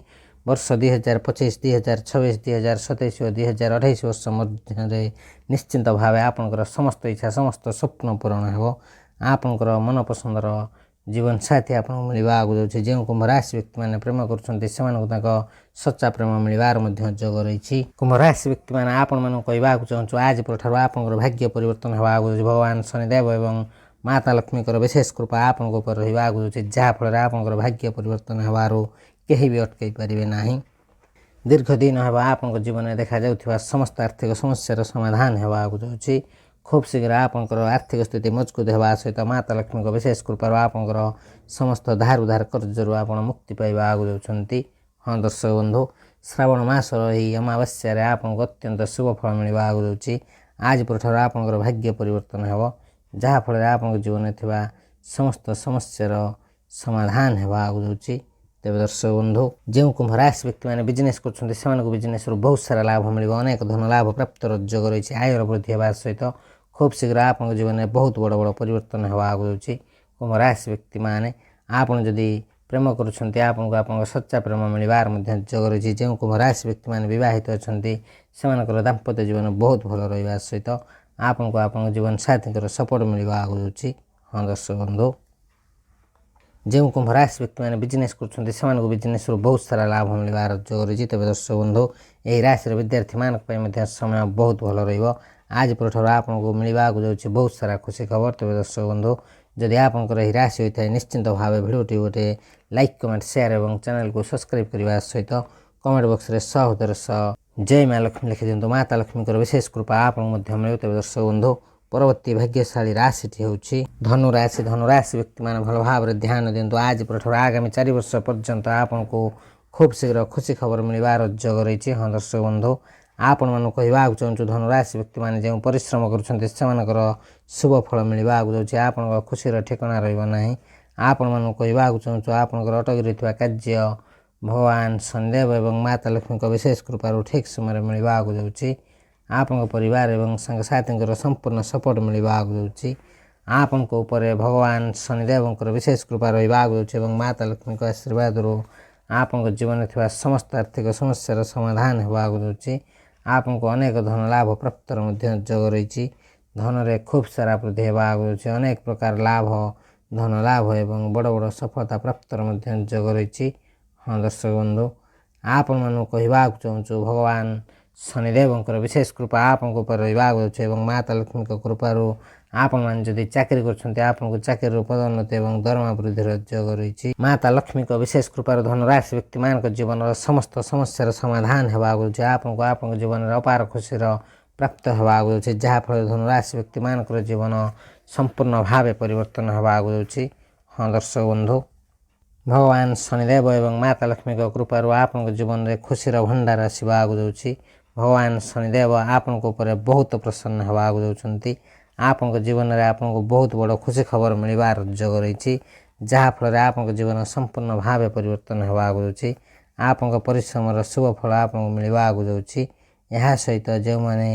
ବର୍ଷ 2025, 2026, 2027 ଓ 2028 ବର୍ଷ ମଧ୍ୟରେ ନିଶ୍ଚିନ୍ତ ଭାବେ ଆପଣଙ୍କର ସମସ୍ତ ଇଚ୍ଛା, ସମସ୍ତ ସ୍ୱପ୍ନ ପୂରଣ ହେବ। ଆପଣଙ୍କର ମନପସନ୍ଦର ଜୀବନସାଥୀ ଆପଣଙ୍କୁ ମିଳିବା ଆଗକୁ ଯାଉଛି। ଯେଉଁ କୁମ୍ଭ ରାଶି ବ୍ୟକ୍ତିମାନେ ପ୍ରେମ କରୁଛନ୍ତି ସେମାନଙ୍କୁ ତାଙ୍କ ସଚ୍ଚା ପ୍ରେମ ମିଳିବାର ମଧ୍ୟ ଯୋଗ ରହିଛି। କୁମ୍ଭ ରାଶି ବ୍ୟକ୍ତିମାନେ ଆପଣମାନଙ୍କୁ କହିବାକୁ ଚାହୁଁଛୁ, ଆଜି ପରଠାରୁ ଆପଣଙ୍କର ଭାଗ୍ୟ ପରିବର୍ତ୍ତନ ହେବା ଆଗକୁ ଯାଉଛି। ଭଗବାନ ଶନିଦେବ ଏବଂ ମାତା ଲକ୍ଷ୍ମୀଙ୍କର ବିଶେଷ କୃପା ଆପଣଙ୍କ ଉପରେ ରହିବା ଆଗକୁ ଯାଉଛି, ଯାହାଫଳରେ ଆପଣଙ୍କର ଭାଗ୍ୟ ପରିବର୍ତ୍ତନ ହେବାରୁ କେହି ବି ଅଟକାଇ ପାରିବେ ନାହିଁ। ଦୀର୍ଘ ଦିନ ହେବ ଆପଣଙ୍କ ଜୀବନରେ ଦେଖାଯାଉଥିବା ସମସ୍ତ ଆର୍ଥିକ ସମସ୍ୟାର ସମାଧାନ ହେବା ଆଗକୁ ଯାଉଛି। ଖୁବ୍ ଶୀଘ୍ର ଆପଣଙ୍କର ଆର୍ଥିକ ସ୍ଥିତି ମଜବୁତ ହେବା ସହିତ ମାତା ଲକ୍ଷ୍ମୀଙ୍କ ବିଶେଷ କୃପାରୁ ଆପଣଙ୍କର ସମସ୍ତ ଧାର ଉଧାର କାର୍ଯ୍ୟରୁ ଆପଣ ମୁକ୍ତି ପାଇବା ଆଗକୁ ଯାଉଛନ୍ତି। ହଁ ଦର୍ଶକ ବନ୍ଧୁ, ଶ୍ରାବଣ ମାସର ଏହି ଅମାବାସ୍ୟାରେ ଆପଣଙ୍କୁ ଅତ୍ୟନ୍ତ ଶୁଭ ଫଳ ମିଳିବା ଆଗକୁ ଯାଉଛି। ଆଜି ପରଠାରୁ ଆପଣଙ୍କର ଭାଗ୍ୟ ପରିବର୍ତ୍ତନ ହେବ, ଯାହାଫଳରେ ଆପଣଙ୍କ ଜୀବନରେ ଥିବା ସମସ୍ତ ସମସ୍ୟାର ସମାଧାନ ହେବା ଆଗକୁ ଯାଉଛି। ତେବେ ଦର୍ଶକ ବନ୍ଧୁ, ଯେଉଁ କୁମ୍ଭ ରାଶି ବ୍ୟକ୍ତିମାନେ ବିଜନେସ୍ କରୁଛନ୍ତି ସେମାନଙ୍କୁ ବିଜନେସ୍ରୁ ବହୁତ ସାରା ଲାଭ ମିଳିବ। ଅନେକ ଧନ ଲାଭ ପ୍ରାପ୍ତର ଯୋଗ ରହିଛି। ଆୟର ବୃଦ୍ଧି ହେବା ସହିତ ଖୁବ୍ ଶୀଘ୍ର ଆପଣଙ୍କ ଜୀବନରେ ବହୁତ ବଡ଼ ବଡ଼ ପରିବର୍ତ୍ତନ ହେବା ଆଗକୁ ଯାଉଛି। କୁମ୍ଭ ରାଶି ବ୍ୟକ୍ତିମାନେ ଆପଣ ଯଦି ପ୍ରେମ କରୁଛନ୍ତି ଆପଣଙ୍କୁ ଆପଣଙ୍କ ସଚ୍ଚା ପ୍ରେମ ମିଳିବାର ମଧ୍ୟ ଯୋଗ ରହିଛି। ଯେଉଁ କୁମ୍ଭ ରାଶି ବ୍ୟକ୍ତିମାନେ ବିବାହିତ ଅଛନ୍ତି ସେମାନଙ୍କର ଦାମ୍ପତ୍ୟ ଜୀବନ ବହୁତ ଭଲ ରହିବା ସହିତ ଆପଣଙ୍କୁ ଆପଣଙ୍କ ଜୀବନ ସାଥୀଙ୍କର ସପୋର୍ଟ ମିଳିବା ଆଗକୁ ଯାଉଛି। ହଁ ଦର୍ଶକ ବନ୍ଧୁ, ଯେଉଁ କୁମ୍ଭ ରାଶି ବ୍ୟକ୍ତିମାନେ ବିଜନେସ୍ କରୁଛନ୍ତି ସେମାନଙ୍କୁ ବିଜନେସ୍ରୁ ବହୁତ ସାରା ଲାଭ ମିଳିବାର ଯୋଗ ରହିଛି। ତେବେ ଦର୍ଶକ ବନ୍ଧୁ, ଏହି ରାଶିର ବିଦ୍ୟାର୍ଥୀମାନଙ୍କ ପାଇଁ ମଧ୍ୟ ସମୟ ବହୁତ ଭଲ ରହିବ। ଆଜି ପରଠାରୁ ଆପଣଙ୍କୁ ମିଳିବାକୁ ଯାଉଛି ବହୁତ ସାରା ଖୁସି ଖବର। ତେବେ ଦର୍ଶକ ବନ୍ଧୁ, ଯଦି ଆପଣଙ୍କର ଏହି ରାଶି ହୋଇଥାଏ ନିଶ୍ଚିନ୍ତ ଭାବେ ଭିଡ଼ିଓଟି ଗୋଟେ ଲାଇକ୍, କମେଣ୍ଟ, ସେୟାର ଏବଂ ଚ୍ୟାନେଲକୁ ସବସ୍କ୍ରାଇବ୍ କରିବା ସହିତ କମେଣ୍ଟ ବକ୍ସରେ ସହୋଦର ସହ ଜୟ ମା ଲକ୍ଷ୍ମୀ ଲେଖିଦିଅନ୍ତୁ। ମାତା ଲକ୍ଷ୍ମୀଙ୍କର ବିଶେଷ କୃପା ଆପଣଙ୍କୁ ମଧ୍ୟ ମିଳିବ। ତେବେ ଦର୍ଶକ ବନ୍ଧୁ, ପରବର୍ତ୍ତୀ ଭାଗ୍ୟଶାଳୀ ରାଶିଟି ହେଉଛି ଧନୁ ରାଶି। ଧନୁ ରାଶି ବ୍ୟକ୍ତିମାନେ ଭଲ ଭାବରେ ଧ୍ୟାନ ଦିଅନ୍ତୁ। ଆଜି ପରଠାରୁ ଆଗାମୀ 4 ବର୍ଷ ପର୍ଯ୍ୟନ୍ତ ଆପଣଙ୍କୁ ଖୁବ୍ ଶୀଘ୍ର ଖୁସି ଖବର ମିଳିବାର ଯୋଗ ରହିଛି। ହଁ ଦର୍ଶକ ବନ୍ଧୁ, ଆପଣମାନଙ୍କୁ କହିବାକୁ ଚାହୁଁଛୁ, ଧନୁ ରାଶି ବ୍ୟକ୍ତିମାନେ ଯେଉଁ ପରିଶ୍ରମ କରୁଛନ୍ତି ସେମାନଙ୍କର ଶୁଭ ଫଳ ମିଳିବା ଆଗକୁ ଯାଉଛି। ଆପଣଙ୍କ ଖୁସିର ଠିକଣା ରହିବ ନାହିଁ। ଆପଣମାନଙ୍କୁ କହିବାକୁ ଚାହୁଁଛୁ, ଆପଣଙ୍କର ଅଟକି ରହିଥିବା କାର୍ଯ୍ୟ ଭଗବାନ ଶନିଦେବ ଏବଂ ମାତା ଲକ୍ଷ୍ମୀଙ୍କ ବିଶେଷ କୃପାରୁ ଠିକ୍ ସମୟରେ ମିଳିବା ଆଗକୁ ଯାଉଛି। ଆପଣଙ୍କ ପରିବାର ଏବଂ ସାଙ୍ଗସାଥୀଙ୍କର ସମ୍ପୂର୍ଣ୍ଣ ସପୋର୍ଟ ମିଳିବା ଆଗକୁ ଯାଉଛି। ଆପଣଙ୍କ ଉପରେ ଭଗବାନ ଶନିଦେବଙ୍କର ବିଶେଷ କୃପା ରହିବା ଆଗକୁ ଯାଉଛି ଏବଂ ମାତା ଲକ୍ଷ୍ମୀଙ୍କ ଆଶୀର୍ବାଦରୁ ଆପଣଙ୍କ ଜୀବନରେ ଥିବା ସମସ୍ତ ଆର୍ଥିକ ସମସ୍ୟାର ସମାଧାନ ହେବା ଆଗକୁ ଯାଉଛି। ଆପଣଙ୍କୁ ଅନେକ ଧନ ଲାଭ ପ୍ରାପ୍ତର ମଧ୍ୟ ଯୋଗ ରହିଛି। ଧନରେ ଖୁବ୍ ସାରା ବୃଦ୍ଧି ହେବା ଆଗକୁ ଯାଉଛି। ଅନେକ ପ୍ରକାର ଲାଭ, ଧନ ଲାଭ ଏବଂ ବଡ଼ ବଡ଼ ସଫଳତା ପ୍ରାପ୍ତର ମଧ୍ୟ ଯୋଗ ରହିଛି। ହଁ ଦର୍ଶକ ବନ୍ଧୁ, ଆପଣମାନଙ୍କୁ କହିବାକୁ ଚାହୁଁଛୁ, ଭଗବାନ ଶନିଦେବଙ୍କର ବିଶେଷ କୃପା ଆପଣଙ୍କ ଉପରେ ରହିବା ଆଗକୁ ଯାଉଛି ଏବଂ ମାତା ଲକ୍ଷ୍ମୀଙ୍କ କୃପାରୁ ଆପଣମାନେ ଯଦି ଚାକିରି କରୁଛନ୍ତି ଆପଣଙ୍କୁ ଚାକିରିରୁ ପଦୋନ୍ନତି ଏବଂ ଦରମା ବୃଦ୍ଧିର ଯୋଗ ରହିଛି। ମାତା ଲକ୍ଷ୍ମୀଙ୍କ ବିଶେଷ କୃପାରୁ ଧନରାଶି ବ୍ୟକ୍ତିମାନଙ୍କ ଜୀବନର ସମସ୍ତ ସମସ୍ୟାର ସମାଧାନ ହେବା ଆଗକୁ ଯାଉଛି। ଆପଣଙ୍କୁ ଆପଣଙ୍କ ଜୀବନରେ ଅପାର ଖୁସିର ପ୍ରାପ୍ତ ହେବା ଆଗକୁ ଯାଉଛି, ଯାହାଫଳରେ ଧନରାଶି ବ୍ୟକ୍ତିମାନଙ୍କର ଜୀବନ ସମ୍ପୂର୍ଣ୍ଣ ଭାବେ ପରିବର୍ତ୍ତନ ହେବା ଆଗକୁ ଯାଉଛି। ହଁ ଦର୍ଶକ ବନ୍ଧୁ, ଭଗବାନ ଶନିଦେବ ଏବଂ ମାତା ଲକ୍ଷ୍ମୀଙ୍କ କୃପାରୁ ଆପଣଙ୍କ ଜୀବନରେ ଖୁସିର ଭଣ୍ଡାର ଆସିବା ଆଗକୁ ଯାଉଛି। ଭଗବାନ ଶନିଦେବ ଆପଣଙ୍କ ଉପରେ ବହୁତ ପ୍ରସନ୍ନ ହେବା ଆଗକୁ ଯାଉଛନ୍ତି। ଆପଣଙ୍କ ଜୀବନରେ ଆପଣଙ୍କୁ ବହୁତ ବଡ଼ ଖୁସି ଖବର ମିଳିବାର ଯୋଗ ରହିଛି, ଯାହାଫଳରେ ଆପଣଙ୍କ ଜୀବନ ସମ୍ପୂର୍ଣ୍ଣ ଭାବେ ପରିବର୍ତ୍ତନ ହେବା ଆଗକୁ ଯାଉଛି। ଆପଣଙ୍କ ପରିଶ୍ରମର ଶୁଭ ଫଳ ଆପଣଙ୍କୁ ମିଳିବା ଆଗକୁ ଯାଉଛି। ଏହା ସହିତ ଯେଉଁମାନେ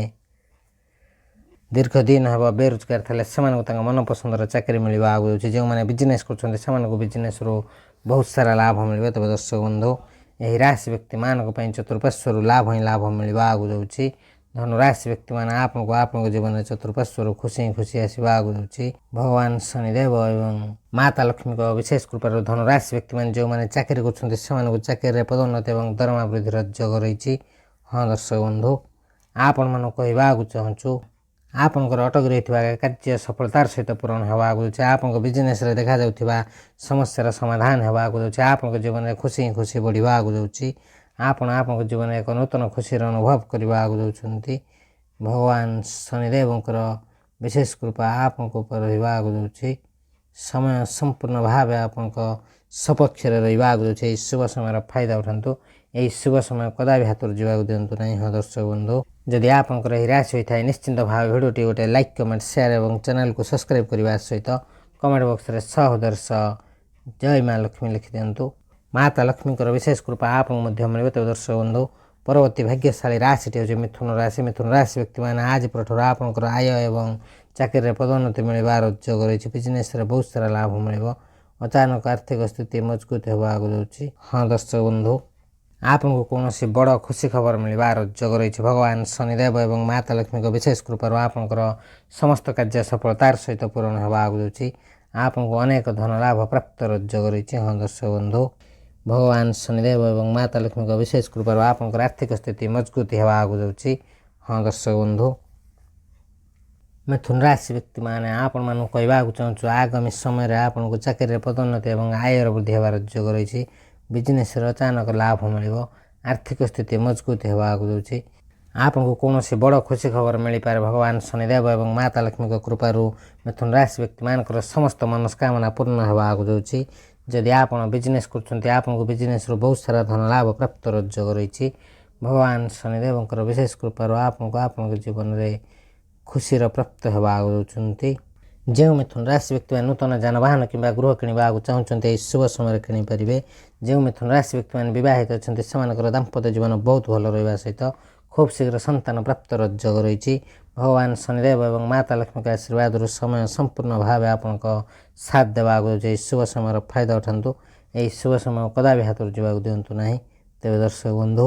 ଦୀର୍ଘ ଦିନ ହେବ ବେରୋଜଗାର ଥିଲେ ସେମାନଙ୍କୁ ତାଙ୍କ ମନପସନ୍ଦର ଚାକିରି ମିଳିବା ଆଗକୁ ଯାଉଛି। ଯେଉଁମାନେ ବିଜନେସ୍ କରୁଛନ୍ତି ସେମାନଙ୍କୁ ବିଜନେସ୍ରୁ ବହୁତ ସାରା ଲାଭ ମିଳିବ। ତେବେ ଦର୍ଶକ ବନ୍ଧୁ, ଏହି ରାଶି ବ୍ୟକ୍ତିମାନଙ୍କ ପାଇଁ ଚତୁଃପାର୍ଶ୍ୱରୁ ଲାଭ ହିଁ ଲାଭ ମିଳିବା ଆଗକୁ ଯାଉଛି। ଧନୁରାଶି ବ୍ୟକ୍ତିମାନେ ଆପଣଙ୍କୁ ଆପଣଙ୍କ ଜୀବନରେ ଚତୁଃପାର୍ଶ୍ୱରୁ ଖୁସି ହିଁ ଖୁସି ଆସିବା ଆଗକୁ ଯାଉଛି। ଭଗବାନ ଶନିଦେବ ଏବଂ ମାତା ଲକ୍ଷ୍ମୀଙ୍କ ବିଶେଷ କୃପାରୁ ଧନୁରାଶି ବ୍ୟକ୍ତିମାନେ ଯେଉଁମାନେ ଚାକିରି କରୁଛନ୍ତି ସେମାନଙ୍କୁ ଚାକିରିରେ ପଦୋନ୍ନତି ଏବଂ ଦରମା ବୃଦ୍ଧିର ଯୋଗ ରହିଛି। ହଁ ଦର୍ଶକ ବନ୍ଧୁ, ଆପଣମାନଙ୍କୁ କହିବାକୁ ଚାହୁଁଛୁ, ଆପଣଙ୍କର ଅଟକି ରହିଥିବା କାର୍ଯ୍ୟ ସଫଳତାର ସହିତ ପୂରଣ ହେବା ଆଗକୁ ଯାଉଛି। ଆପଣଙ୍କ ବିଜନେସ୍ରେ ଦେଖାଯାଉଥିବା ସମସ୍ୟାର ସମାଧାନ ହେବା ଆଗକୁ ଯାଉଛି। ଆପଣଙ୍କ ଜୀବନରେ ଖୁସି ହିଁ ଖୁସି ବଢ଼ିବା ଆଗକୁ ଯାଉଛି। ଆପଣ ଆପଣଙ୍କ ଜୀବନରେ ଏକ ନୂତନ ଖୁସିର ଅନୁଭବ କରିବା ଆଗକୁ ଯାଉଛନ୍ତି। ଭଗବାନ ଶନିଦେବଙ୍କର ବିଶେଷ କୃପା ଆପଣଙ୍କ ଉପରେ ରହିବା ଆଗକୁ ଯାଉଛି। ସମୟ ସମ୍ପୂର୍ଣ୍ଣ ଭାବେ ଆପଣଙ୍କ ସପକ୍ଷରେ ରହିବାକୁ ଯାଉଛି। ଏହି ଶୁଭ ସମୟର ଫାଇଦା ଉଠାନ୍ତୁ। ଏହି ଶୁଭ ସମୟ କଦାପି ହାତରୁ ଯିବାକୁ ଦିଅନ୍ତୁ ନାହିଁ। ହଁ ଦର୍ଶକ ବନ୍ଧୁ, ଯଦି ଆପଣଙ୍କର ଏହି ରାଶି ହୋଇଥାଏ ନିଶ୍ଚିନ୍ତ ଭାବେ ଭିଡ଼ିଓଟି ଗୋଟେ ଲାଇକ୍ କମେଣ୍ଟ ସେୟାର ଏବଂ ଚ୍ୟାନେଲକୁ ସବସ୍କ୍ରାଇବ୍ କରିବା ସହିତ କମେଣ୍ଟ ବକ୍ସରେ ସହୋଦର୍ଶ ଜୟ ମା ଲକ୍ଷ୍ମୀ ଲେଖିଦିଅନ୍ତୁ। ମାତା ଲକ୍ଷ୍ମୀଙ୍କର ବିଶେଷ କୃପା ଆପଣଙ୍କୁ ମଧ୍ୟ ମିଳିବ। ତେବେ ଦର୍ଶକ ବନ୍ଧୁ, ପରବର୍ତ୍ତୀ ଭାଗ୍ୟଶାଳୀ ରାଶିଟି ହେଉଛି ମିଥୁନ ରାଶି। ମିଥୁନ ରାଶି ବ୍ୟକ୍ତିମାନେ ଆଜି ପରଠାରୁ ଆପଣଙ୍କର ଆୟ ଏବଂ ଚାକିରିରେ ପଦୋନ୍ନତି ମିଳିବାର ଯୋଗ ରହିଛି। ବିଜନେସରେ ବହୁତ ସାରା ଲାଭ ମିଳିବ। ଅଚାନକ ଆର୍ଥିକ ସ୍ଥିତି ମଜବୁତ ହେବାକୁ ଯାଉଛି। ହଁ ଦର୍ଶକ ବନ୍ଧୁ, ଆପଣଙ୍କୁ କୌଣସି ବଡ଼ ଖୁସି ଖବର ମିଳିବାର ଯୋଗ ରହିଛି। ଭଗବାନ ଶନିଦେବ ଏବଂ ମାତା ଲକ୍ଷ୍ମୀଙ୍କ ବିଶେଷ କୃପାରୁ ଆପଣଙ୍କର ସମସ୍ତ କାର୍ଯ୍ୟ ସଫଳତାର ସହିତ ପୂରଣ ହେବାକୁ ଯାଉଛି। ଆପଣଙ୍କୁ ଅନେକ ଧନ ଲାଭ ପ୍ରାପ୍ତର ଯୋଗ ରହିଛି। ହଁ ଦର୍ଶକ ବନ୍ଧୁ, ଭଗବାନ ଶନିଦେବ ଏବଂ ମାତା ଲକ୍ଷ୍ମୀଙ୍କ ବିଶେଷ କୃପାରୁ ଆପଣଙ୍କର ଆର୍ଥିକ ସ୍ଥିତି ମଜବୁତ ହେବାକୁ ଯାଉଛି। ହଁ ଦର୍ଶକ ବନ୍ଧୁ, ମିଥୁନ ରାଶି ବ୍ୟକ୍ତିମାନେ ଆପଣମାନଙ୍କୁ କହିବାକୁ ଚାହୁଁଛୁ ଆଗାମୀ ସମୟରେ ଆପଣଙ୍କୁ ଚାକିରିରେ ପଦୋନ୍ନତି ଏବଂ ଆୟର ବୃଦ୍ଧି ହେବାର ଯୋଗ ରହିଛି। ବିଜନେସରେ ଅଚାନକ ଲାଭ ମିଳିବ। ଆର୍ଥିକ ସ୍ଥିତି ମଜବୁତ ହେବାକୁ ଯାଉଛି। ଆପଣଙ୍କୁ କୌଣସି ବଡ଼ ଖୁସି ଖବର ମିଳିପାରେ। ଭଗବାନ ଶନିଦେବ ଏବଂ ମାତା ଲକ୍ଷ୍ମୀଙ୍କ କୃପାରୁ ମିଥୁନ ରାଶି ବ୍ୟକ୍ତିମାନଙ୍କର ସମସ୍ତ ମନସ୍କାମନା ପୂର୍ଣ୍ଣ ହେବାକୁ ଯାଉଛି। ଯଦି ଆପଣ ବିଜନେସ୍ କରୁଛନ୍ତି ଆପଣଙ୍କୁ ବିଜନେସ୍ରୁ ବହୁତ ସାରା ଧନ ଲାଭ ପ୍ରାପ୍ତର ଯୋଗ ରହିଛି। ଭଗବାନ ଶନିଦେବଙ୍କର ବିଶେଷ କୃପାରୁ ଆପଣଙ୍କୁ ଆପଣଙ୍କ ଜୀବନରେ ଖୁସିର ପ୍ରାପ୍ତ ହେବାକୁ ଯାଉଛନ୍ତି। ଯେଉଁ ମିଥୁନ ରାଶି ବ୍ୟକ୍ତିମାନେ ନୂତନ ଯାନବାହନ କିମ୍ବା ଗୃହ କିଣିବାକୁ ଚାହୁଁଛନ୍ତି ଏହି ଶୁଭ ସମୟରେ କିଣିପାରିବେ। ଯେଉଁ ମିଥୁନ ରାଶି ବ୍ୟକ୍ତିମାନେ ବିବାହିତ ଅଛନ୍ତି ସେମାନଙ୍କର ଦାମ୍ପତ୍ୟ ଜୀବନ ବହୁତ ଭଲ ରହିବା ସହିତ ଖୁବ୍ ଶୀଘ୍ର ସନ୍ତାନ ପ୍ରାପ୍ତର ଯୋଗ ରହିଛି। ଭଗବାନ ଶନିଦେବ ଏବଂ ମାତା ଲକ୍ଷ୍ମୀଙ୍କ ଆଶୀର୍ବାଦରୁ ସମୟ ସମ୍ପୂର୍ଣ୍ଣ ଭାବେ ଆପଣଙ୍କ ସାଥ ଦେବାକୁ ଯାଉଛି। ଏହି ଶୁଭ ସମୟର ଫାଇଦା ଉଠାନ୍ତୁ। ଏହି ଶୁଭ ସମୟ କଦାପି ହାତରୁ ଯିବାକୁ ଦିଅନ୍ତୁ ନାହିଁ। ତେବେ ଦର୍ଶକ ବନ୍ଧୁ,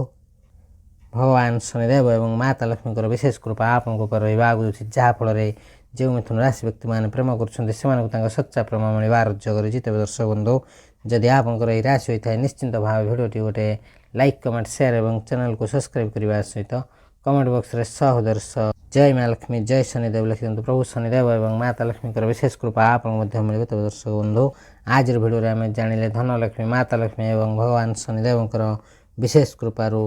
ଭଗବାନ ଶନିଦେବ ଏବଂ ମାତା ଲକ୍ଷ୍ମୀଙ୍କର ବିଶେଷ କୃପା ଆପଣଙ୍କ ଉପରେ ରହିବାକୁ ଯାଉଛି। ଯାହାଫଳରେ ଯେଉଁ ମିଥୁନ ରାଶି ବ୍ୟକ୍ତିମାନେ ପ୍ରେମ କରୁଛନ୍ତି ସେମାନଙ୍କୁ ତାଙ୍କ ସଚ୍ଚା ପ୍ରେମ ମିଳିବାର ଯୋଗ ରହିଛି। ତେବେ ଦର୍ଶକ ବନ୍ଧୁ, ଯଦି ଆପଣଙ୍କର ଏହି ରାଶି ହୋଇଥାଏ ନିଶ୍ଚିନ୍ତ ଭାବେ ଭିଡ଼ିଓଟି ଗୋଟେ ଲାଇକ୍ କମେଣ୍ଟ ସେୟାର ଏବଂ ଚ୍ୟାନେଲକୁ ସବସ୍କ୍ରାଇବ୍ କରିବା ସହିତ କମେଣ୍ଟ ବକ୍ସରେ ସହୋଦର୍ଶ ଜୟ ମା ଲକ୍ଷ୍ମୀ ଜୟ ଶନିଦେବ ଲେଖିଦିଅନ୍ତୁ। ପ୍ରଭୁ ଶନିଦେବ ଏବଂ ମାତା ଲକ୍ଷ୍ମୀଙ୍କର ବିଶେଷ କୃପା ଆପଣଙ୍କୁ ମଧ୍ୟ ମିଳିବ। ତେବେ ଦର୍ଶକ ବନ୍ଧୁ, ଆଜିର ଭିଡ଼ିଓରେ ଆମେ ଜାଣିଲେ ଧନଲକ୍ଷ୍ମୀ, ମାତା ଲକ୍ଷ୍ମୀ ଏବଂ ଭଗବାନ ଶନିଦେବଙ୍କର ବିଶେଷ କୃପାରୁ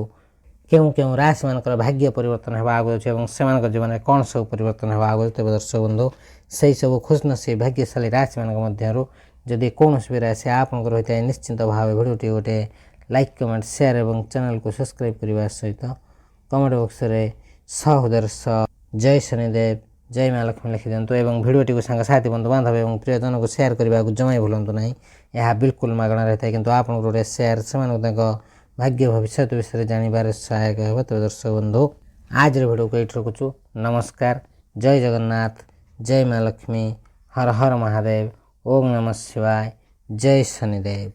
କେଉଁ କେଉଁ ରାଶିମାନଙ୍କର ଭାଗ୍ୟ ପରିବର୍ତ୍ତନ ହେବାକୁ ଯାଉଛି ଏବଂ ସେମାନଙ୍କ ଜୀବନରେ କ'ଣ ସବୁ ପରିବର୍ତ୍ତନ ହେବାକୁ ଯାଉଛି। ତେବେ ଦର୍ଶକ ବନ୍ଧୁ, ସେହିସବୁ ଖୁସିନସିବ ଭାଗ୍ୟଶାଳୀ ରାଶିମାନଙ୍କ ମଧ୍ୟରୁ ଯଦି କୌଣସି ବି ରାଶି ଆପଣଙ୍କର ହୋଇଥାଏ ନିଶ୍ଚିନ୍ତ ଭାବେ ଭିଡ଼ିଓଟି ଗୋଟେ ଲାଇକ୍ କମେଣ୍ଟ ସେୟାର ଏବଂ ଚ୍ୟାନେଲକୁ ସବସ୍କ୍ରାଇବ୍ କରିବା ସହିତ କମେଣ୍ଟ ବକ୍ସରେ ସହୋଦର୍ଶ ଜୟ ଶନିଦେବ ଜୟ ମା ଲକ୍ଷ୍ମୀ ଲେଖିଦିଅନ୍ତୁ ଏବଂ ଭିଡ଼ିଓଟିକୁ ସାଙ୍ଗସାଥି ବନ୍ଧୁବାନ୍ଧବ ଏବଂ ପ୍ରିୟଜନଙ୍କୁ ସେୟାର କରିବାକୁ ଜମା ଭୁଲନ୍ତୁ ନାହିଁ। ଏହା ବିଲକୁଲ ମାଗଣା ରହିଥାଏ, କିନ୍ତୁ ଆପଣଙ୍କର ଗୋଟେ ସେୟାର ସେମାନଙ୍କୁ ତାଙ୍କ ଭାଗ୍ୟ ଭବିଷ୍ୟତ ବିଷୟରେ ଜାଣିବାରେ ସହାୟକ ହେବ। ତେବେ ଦର୍ଶକ ବନ୍ଧୁ, ଆଜିର ଭିଡ଼ିଓକୁ ଏଇଠି ରଖୁଛୁ। ନମସ୍କାର, ଜୟ ଜଗନ୍ନାଥ, ଜୟ ମା ଲକ୍ଷ୍ମୀ, ହର ହର ମହାଦେବ, ଓମ୍ ନମଃ ଶିବାୟ, ଜୟ ଶନିଦେବ।